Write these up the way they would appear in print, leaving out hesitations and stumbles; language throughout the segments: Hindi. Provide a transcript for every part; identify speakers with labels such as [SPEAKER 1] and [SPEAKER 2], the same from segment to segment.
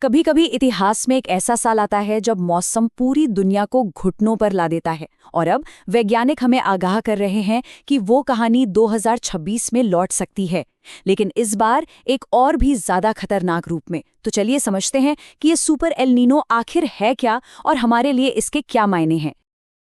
[SPEAKER 1] कभी कभी इतिहास में एक ऐसा साल आता है जब मौसम पूरी दुनिया को घुटनों पर ला देता है और अब वैज्ञानिक हमें आगाह कर रहे हैं कि वो कहानी 2026 में लौट सकती है, लेकिन इस बार एक और भी ज्यादा खतरनाक रूप में। तो चलिए समझते हैं कि ये सुपर एल नीनो आखिर है क्या और हमारे लिए इसके क्या मायने हैं।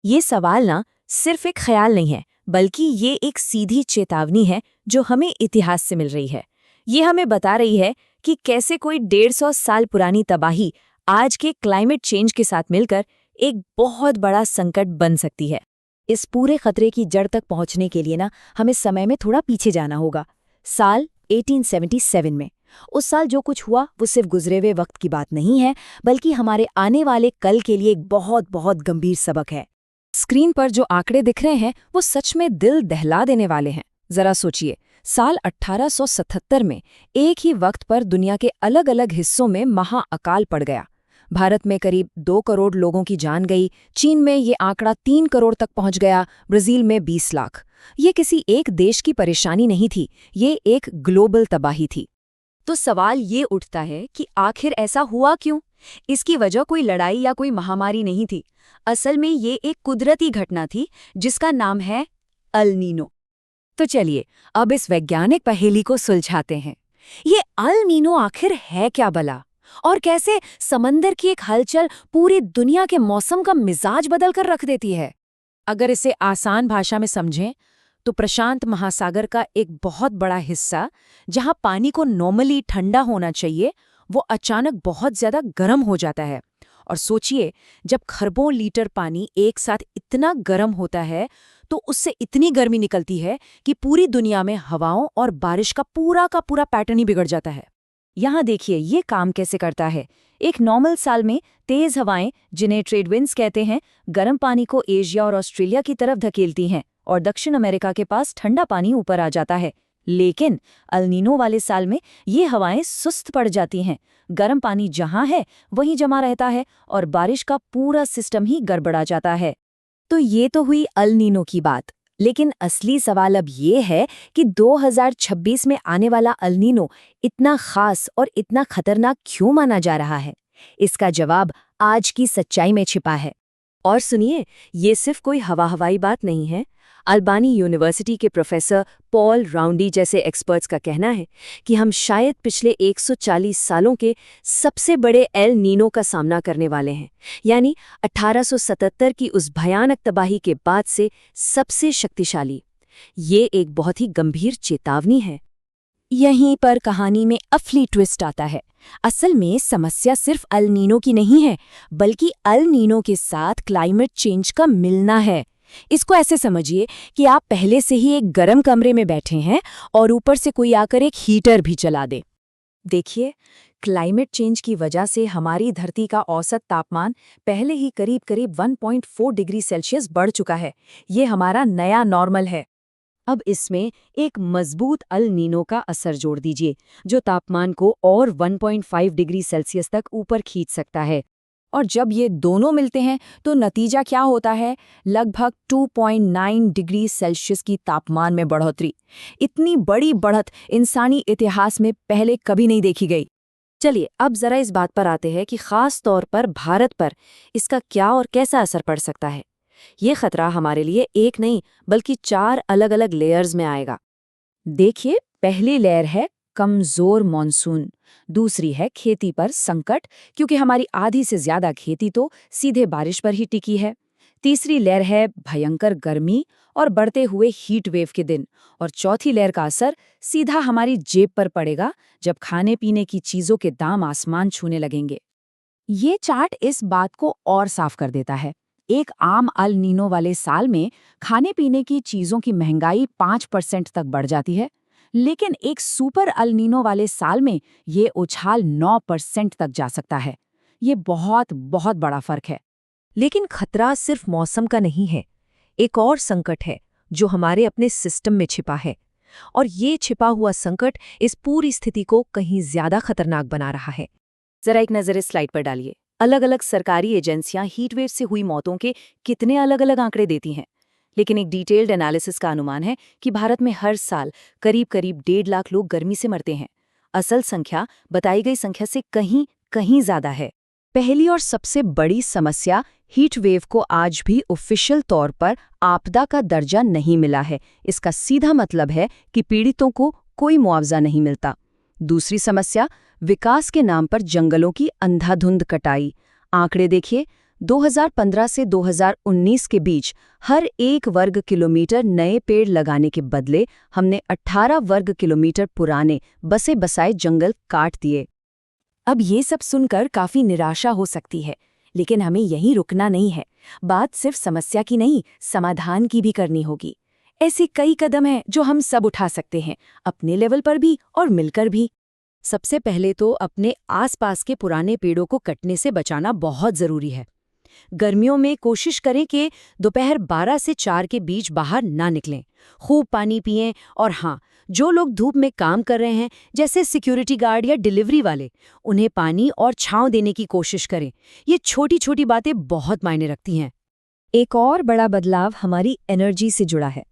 [SPEAKER 2] ये सवाल ना सिर्फ एक ख्याल नहीं है, बल्कि ये एक सीधी चेतावनी है जो हमें इतिहास से मिल रही है। ये हमें बता रही है कि कैसे कोई 150 साल पुरानी तबाही आज के क्लाइमेट चेंज के साथ मिलकर एक बहुत बड़ा संकट बन सकती है। इस पूरे खतरे की जड़ तक पहुंचने के लिए ना हमें समय में थोड़ा पीछे जाना होगा। साल 1877 में। उस साल जो कुछ हुआ वो सिर्फ गुजरे हुए वक्त की बात नहीं है, बल्कि हमारे आने वाले कल के लिए एक बहुत बहुत गंभीर सबक है।
[SPEAKER 1] स्क्रीन पर जो आंकड़े दिख रहे हैं वो सच में दिल दहला देने वाले हैं। जरा सोचिए, साल 1877 में एक ही वक्त पर दुनिया के अलग अलग हिस्सों में महाअकाल पड़ गया। भारत में करीब 2 करोड़ लोगों की जान गई, चीन में ये आंकड़ा 3 करोड़ तक पहुंच गया, ब्राजील में 20 लाख। ये किसी एक देश की परेशानी नहीं थी, ये एक ग्लोबल तबाही थी। तो सवाल ये उठता है कि आखिर ऐसा हुआ क्यों? इसकी वजह कोई लड़ाई या कोई महामारी नहीं थी। असल में ये एक कुदरती घटना थी जिसका नाम है अल नीनो। तो चलिए अब इस वैज्ञानिक पहेली को सुलझाते हैं। ये अल नीनो आखिर है क्या भला, और कैसे समंदर की एक हलचल पूरी दुनिया के मौसम का मिजाज बदल कर रख देती है? अगर इसे आसान भाषा में समझें तो प्रशांत महासागर का एक बहुत बड़ा हिस्सा, जहां पानी को नॉर्मली ठंडा होना चाहिए, वो अचानक बहुत ज्यादा गर्म हो जाता है। और सोचिए, जब खरबों लीटर पानी एक साथ इतना गर्म होता है तो उससे इतनी गर्मी निकलती है कि पूरी दुनिया में हवाओं और बारिश का पूरा पैटर्न ही बिगड़ जाता है। यहाँ देखिए ये काम कैसे करता है। एक नॉर्मल साल में तेज हवाएं, जिन्हें ट्रेड विंड्स कहते हैं, गर्म पानी को एशिया और ऑस्ट्रेलिया की तरफ धकेलती हैं और दक्षिण अमेरिका के पास ठंडा पानी ऊपर आ जाता है। लेकिन अल नीनो वाले साल में ये हवाएं सुस्त पड़ जाती हैं। गर्म पानी जहां है वहीं जमा रहता है और बारिश का पूरा सिस्टम ही गड़बड़ा जाता है। तो ये तो हुई अल नीनो की बात, लेकिन असली सवाल अब ये है कि 2026 में आने वाला अल नीनो इतना खास और इतना खतरनाक क्यों माना जा रहा है? इसका जवाब आज की सच्चाई में छिपा है। और सुनिए, ये सिर्फ कोई हवाई बात नहीं है। अल्बानी यूनिवर्सिटी के प्रोफेसर पॉल राउंडी जैसे एक्सपर्ट्स का कहना है कि हम शायद पिछले 140 सालों के सबसे बड़े एल नीनो का सामना करने वाले हैं, यानी 1877 की उस भयानक तबाही के बाद से सबसे शक्तिशाली। ये एक बहुत ही गंभीर चेतावनी है। यहीं पर कहानी में असली ट्विस्ट आता है। असल में समस्या सिर्फ अल नीनो की नहीं है, बल्कि अल नीनो के साथ क्लाइमेट चेंज का मिलना है। इसको ऐसे समझिए कि आप पहले से ही एक गर्म कमरे में बैठे हैं और ऊपर से कोई आकर एक हीटर भी चला दे। देखिए, क्लाइमेट चेंज की वजह से हमारी धरती का औसत तापमान पहले ही करीब 1.4 डिग्री सेल्सियस बढ़ चुका है। ये हमारा नया नॉर्मल है। अब इसमें एक मजबूत अल नीनो का असर जोड़ दीजिए, जो तापमान को और 1.5 डिग्री सेल्सियस तक ऊपर खींच सकता है। और जब ये दोनों मिलते हैं तो नतीजा क्या होता है? लगभग 2.9 डिग्री सेल्सियस की तापमान में बढ़ोतरी। इतनी बड़ी बढ़त इंसानी इतिहास में पहले कभी नहीं देखी गई। चलिए अब जरा इस बात पर आते हैं कि खास तौर पर भारत पर इसका क्या और कैसा असर पड़ सकता है। ये खतरा हमारे लिए एक नहीं बल्कि 4 अलग-अलग लेयर्स में आएगा। देखिए, पहली लेयर है कमजोर मॉनसून, दूसरी है खेती पर संकट, क्योंकि हमारी आधी से ज्यादा खेती तो सीधे बारिश पर ही टिकी है। तीसरी लेयर है भयंकर गर्मी और बढ़ते हुए हीट वेव के दिन, और चौथी लेयर का असर सीधा हमारी जेब पर पड़ेगा जब खाने पीने की चीजों के दाम आसमान छूने लगेंगे। ये चार्ट इस बात को और साफ कर देता है। एक आम अल नीनो वाले साल में खाने पीने की चीजों की महंगाई 5% तक बढ़ जाती है, लेकिन एक सुपर अल नीनो वाले साल में ये उछाल 9% तक जा सकता है। ये बहुत बहुत बड़ा फर्क है।
[SPEAKER 2] लेकिन खतरा सिर्फ मौसम का नहीं है। एक और संकट है जो हमारे अपने सिस्टम में छिपा है, और ये छिपा हुआ संकट इस पूरी स्थिति को कहीं ज्यादा खतरनाक बना रहा है।
[SPEAKER 1] जरा एक नजर इस स्लाइड पर डालिए। अलग अलग सरकारी एजेंसियां हीटवेव से हुई मौतों के कितने अलग अलग आंकड़े देती हैं, लेकिन एक डिटेल्ड एनालिसिस का अनुमान है कि भारत में हर साल करीब 1.5 लाख लोग गर्मी से मरते हैं। असल संख्या बताई गई संख्या से कहीं
[SPEAKER 2] कहीं ज्यादा है।
[SPEAKER 1] पहली और सबसे बड़ी समस्या हीट वेव को आज भी ऑफिशियल तौर पर आपदा का दर्जा नहीं मिला है। इसका सीधा मतलब है कि पीड़ितों को कोई मुआवजा नहीं मिलता। दूसरी समस्या, विकास के नाम पर जंगलों की अंधाधुंध कटाई। आंकड़े देखिए, 2015 से 2019 के बीच हर 1 वर्ग किलोमीटर नए पेड़ लगाने के बदले हमने 18 वर्ग किलोमीटर पुराने बसे बसाए जंगल काट दिए।
[SPEAKER 2] अब ये सब सुनकर काफी निराशा हो सकती है, लेकिन हमें यहीं रुकना नहीं है। बात सिर्फ समस्या की नहीं, समाधान की भी करनी होगी। ऐसे कई कदम हैं जो हम सब उठा सकते हैं, अपने लेवल पर भी और मिलकर भी।
[SPEAKER 1] सबसे पहले तो अपने आसपास के पुराने पेड़ों को कटने से बचाना बहुत जरूरी है। गर्मियों में कोशिश करें कि दोपहर 12 से 4 के बीच बाहर ना निकलें। खूब पानी पिएं और हाँ, जो लोग धूप में काम कर रहे हैं, जैसे सिक्योरिटी गार्ड या डिलीवरी वाले, उन्हें पानी और छांव देने की कोशिश करें। ये छोटी छोटी बातें बहुत मायने रखती हैं।
[SPEAKER 2] एक और बड़ा बदलाव हमारी एनर्जी से जुड़ा है।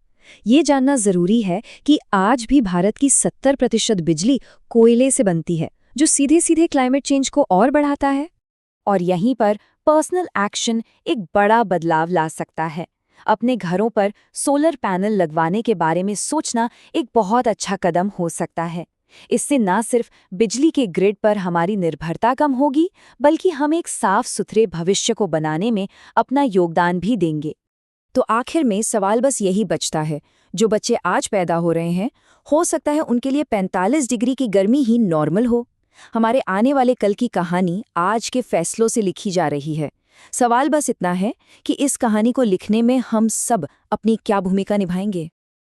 [SPEAKER 2] ये जानना जरूरी है कि आज भी भारत की 70% बिजली कोयले से बनती है, जो सीधे सीधे क्लाइमेट चेंज को और बढ़ाता है। और यहीं पर पर्सनल एक्शन एक बड़ा बदलाव ला सकता है। अपने घरों पर सोलर पैनल लगवाने के बारे में सोचना एक बहुत अच्छा कदम हो सकता है। इससे न सिर्फ बिजली के ग्रिड पर हमारी निर्भरता कम होगी, बल्कि हम एक साफ सुथरे भविष्य को बनाने में अपना योगदान भी देंगे।
[SPEAKER 1] तो आखिर में सवाल बस यही बचता है, जो बच्चे आज पैदा हो रहे हैं, हो सकता है उनके लिए 45 डिग्री की गर्मी ही नॉर्मल हो। हमारे आने वाले कल की कहानी आज के फैसलों से लिखी जा रही है। सवाल बस इतना है कि इस कहानी को लिखने में हम सब अपनी क्या भूमिका निभाएंगे।